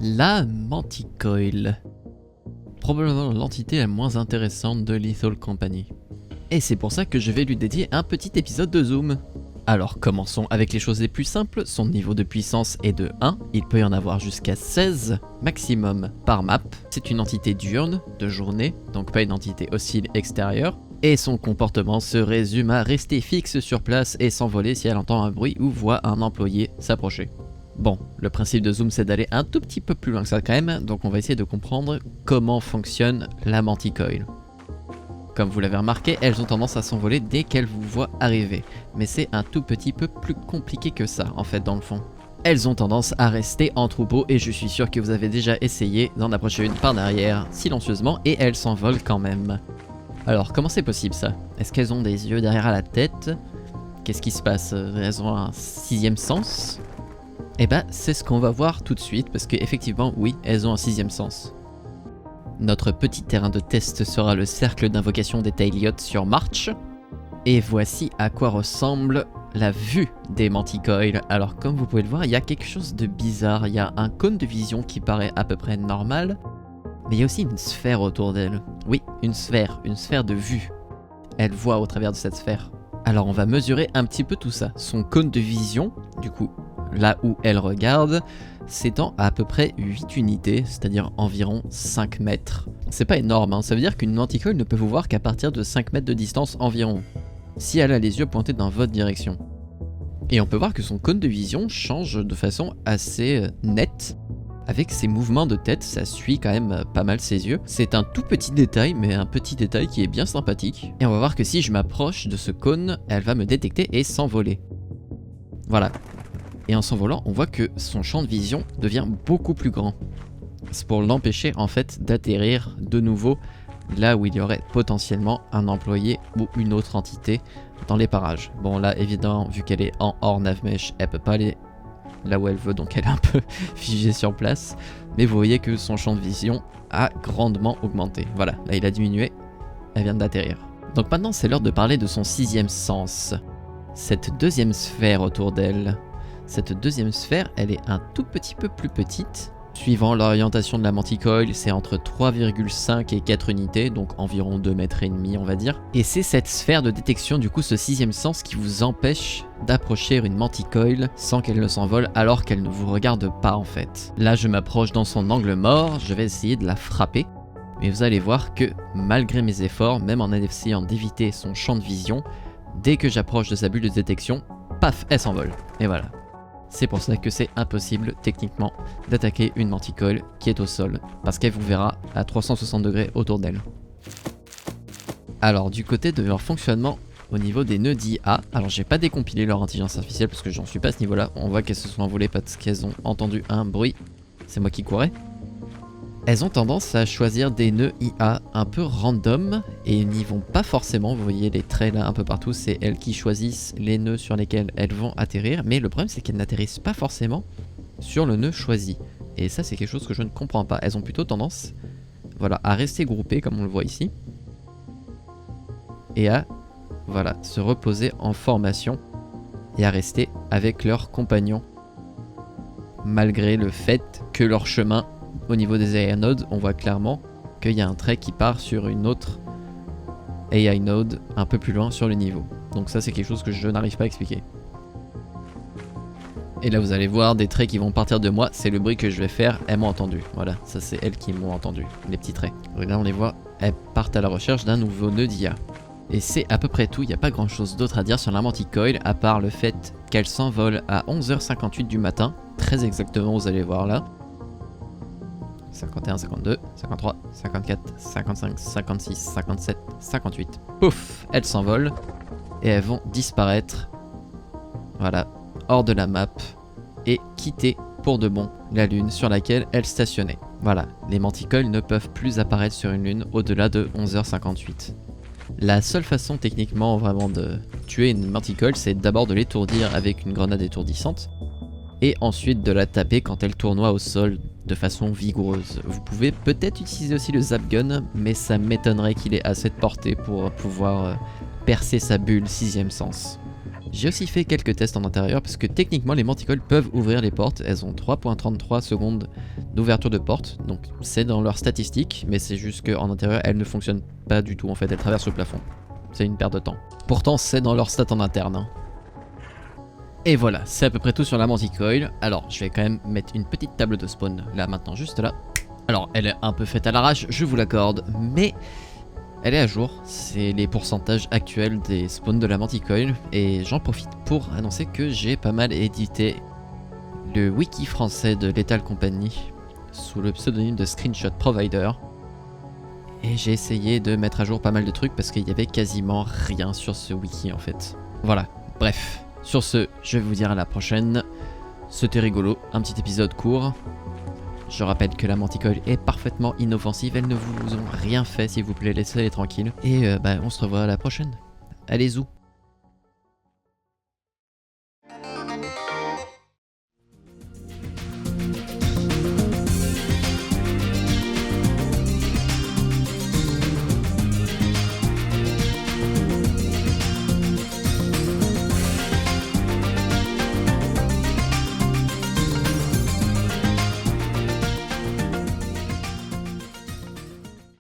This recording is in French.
La Manticoil. Probablement l'entité la moins intéressante de Lethal Company. Et c'est pour ça que je vais lui dédier un petit épisode de Zoom. Alors commençons avec les choses les plus simples, son niveau de puissance est de 1, il peut y en avoir jusqu'à 16 maximum par map. C'est une entité diurne, de journée, donc pas une entité hostile extérieure. Et son comportement se résume à rester fixe sur place et s'envoler si elle entend un bruit ou voit un employé s'approcher. Bon, le principe de Zoom c'est d'aller un tout petit peu plus loin que ça quand même, donc on va essayer de comprendre comment fonctionne la Manticoil. Comme vous l'avez remarqué, elles ont tendance à s'envoler dès qu'elles vous voient arriver, mais c'est un tout petit peu plus compliqué que ça en fait dans le fond. Elles ont tendance à rester en troupeau et je suis sûr que vous avez déjà essayé d'en approcher une par derrière, silencieusement, et elles s'envolent quand même. Alors comment c'est possible ça? Est-ce qu'elles ont des yeux derrière la tête? Qu'est-ce qui se passe? Elles ont un sixième sens? Eh ben c'est ce qu'on va voir tout de suite parce qu'effectivement oui, elles ont un sixième sens. Notre petit terrain de test sera le cercle d'invocation des Tailiots sur March. Et voici à quoi ressemble la vue des Manticoil. Alors comme vous pouvez le voir, il y a quelque chose de bizarre. Il y a un cône de vision qui paraît à peu près normal. Mais il y a aussi une sphère autour d'elle. Oui, une sphère de vue. Elle voit au travers de cette sphère. Alors on va mesurer un petit peu tout ça. Son cône de vision, du coup, là où elle regarde, s'étend à peu près 8 unités, c'est-à-dire environ 5 mètres. C'est pas énorme, hein. Ça veut dire qu'une Manticoil ne peut vous voir qu'à partir de 5 mètres de distance environ, si elle a les yeux pointés dans votre direction. Et on peut voir que son cône de vision change de façon assez nette. Avec ses mouvements de tête, ça suit quand même pas mal ses yeux. C'est un tout petit détail, mais un petit détail qui est bien sympathique. Et on va voir que si je m'approche de ce cône, elle va me détecter et s'envoler. Voilà. Et en s'envolant, on voit que son champ de vision devient beaucoup plus grand. C'est pour l'empêcher en fait d'atterrir de nouveau là où il y aurait potentiellement un employé ou une autre entité dans les parages. Bon là évidemment, vu qu'elle est en hors navmesh, elle peut pas aller là où elle veut, donc elle est un peu figée sur place. Mais vous voyez que son champ de vision a grandement augmenté. Voilà, là il a diminué, elle vient d'atterrir. Donc maintenant c'est l'heure de parler de son sixième sens. Cette deuxième sphère autour d'elle. Cette deuxième sphère, elle est un tout petit peu plus petite. Suivant l'orientation de la Manticoil, c'est entre 3,5 et 4 unités, donc environ 2,5 mètres on va dire. Et c'est cette sphère de détection, du coup ce sixième sens, qui vous empêche d'approcher une Manticoil sans qu'elle ne s'envole alors qu'elle ne vous regarde pas en fait. Là je m'approche dans son angle mort, je vais essayer de la frapper. Mais vous allez voir que malgré mes efforts, même en essayant d'éviter son champ de vision, dès que j'approche de sa bulle de détection, paf, elle s'envole. Et voilà. C'est pour ça que c'est impossible techniquement d'attaquer une Manticoil qui est au sol, parce qu'elle vous verra à 360 degrés autour d'elle. Alors du côté de leur fonctionnement au niveau des nœuds d'IA, alors j'ai pas décompilé leur intelligence artificielle parce que j'en suis pas à ce niveau là, on voit qu'elles se sont envolées parce qu'elles ont entendu un bruit, c'est moi qui courais. Elles ont tendance à choisir des nœuds IA un peu random et n'y vont pas forcément, vous voyez les traits là un peu partout, c'est elles qui choisissent les nœuds sur lesquels elles vont atterrir, mais le problème c'est qu'elles n'atterrissent pas forcément sur le nœud choisi. Et ça c'est quelque chose que je ne comprends pas, elles ont plutôt tendance voilà, à rester groupées comme on le voit ici, et à voilà, se reposer en formation et à rester avec leurs compagnons, malgré le fait que leur chemin au niveau des AI nodes, on voit clairement qu'il y a un trait qui part sur une autre AI node un peu plus loin sur le niveau. Donc ça c'est quelque chose que je n'arrive pas à expliquer. Et là vous allez voir des traits qui vont partir de moi, c'est le bruit que je vais faire, elles m'ont entendu. Voilà, ça c'est elles qui m'ont entendu, les petits traits. Et là on les voit, elles partent à la recherche d'un nouveau nœud d'IA. Et c'est à peu près tout, il n'y a pas grand chose d'autre à dire sur la Manticoil, à part le fait qu'elle s'envole à 11h58 du matin, très exactement vous allez voir là. 51, 52, 53, 54, 55, 56, 57, 58. Pouf, elles s'envolent et elles vont disparaître, voilà, hors de la map et quitter pour de bon la lune sur laquelle elles stationnaient. Voilà, les Manticoil ne peuvent plus apparaître sur une lune au-delà de 11h58. La seule façon techniquement vraiment de tuer une Manticoil, c'est d'abord de l'étourdir avec une grenade étourdissante et ensuite de la taper quand elle tournoie au sol de façon vigoureuse. Vous pouvez peut-être utiliser aussi le Zap Gun, mais ça m'étonnerait qu'il ait assez de portée pour pouvoir percer sa bulle sixième sens. J'ai aussi fait quelques tests en intérieur parce que techniquement les manticoles peuvent ouvrir les portes. Elles ont 3,33 secondes d'ouverture de porte, donc c'est dans leurs statistiques, mais c'est juste qu'en intérieur elles ne fonctionnent pas du tout en fait, elles traversent le plafond. C'est une perte de temps. Pourtant c'est dans leurs stats en interne. Hein. Et voilà, c'est à peu près tout sur la manticoil. Alors je vais quand même mettre une petite table de spawn là maintenant, juste là. Alors elle est un peu faite à l'arrache, je vous l'accorde, mais elle est à jour, c'est les pourcentages actuels des spawns de la manticoil, et j'en profite pour annoncer que j'ai pas mal édité le wiki français de Lethal Company sous le pseudonyme de Screenshot Provider. Et j'ai essayé de mettre à jour pas mal de trucs parce qu'il y avait quasiment rien sur ce wiki en fait. Voilà, bref, sur ce, je vais vous dire à la prochaine. C'était rigolo, un petit épisode court. Je rappelle que la manticoil est parfaitement inoffensive, elles ne vous ont rien fait, s'il vous plaît, laissez-les tranquilles. Et on se revoit à la prochaine. Allez, zou.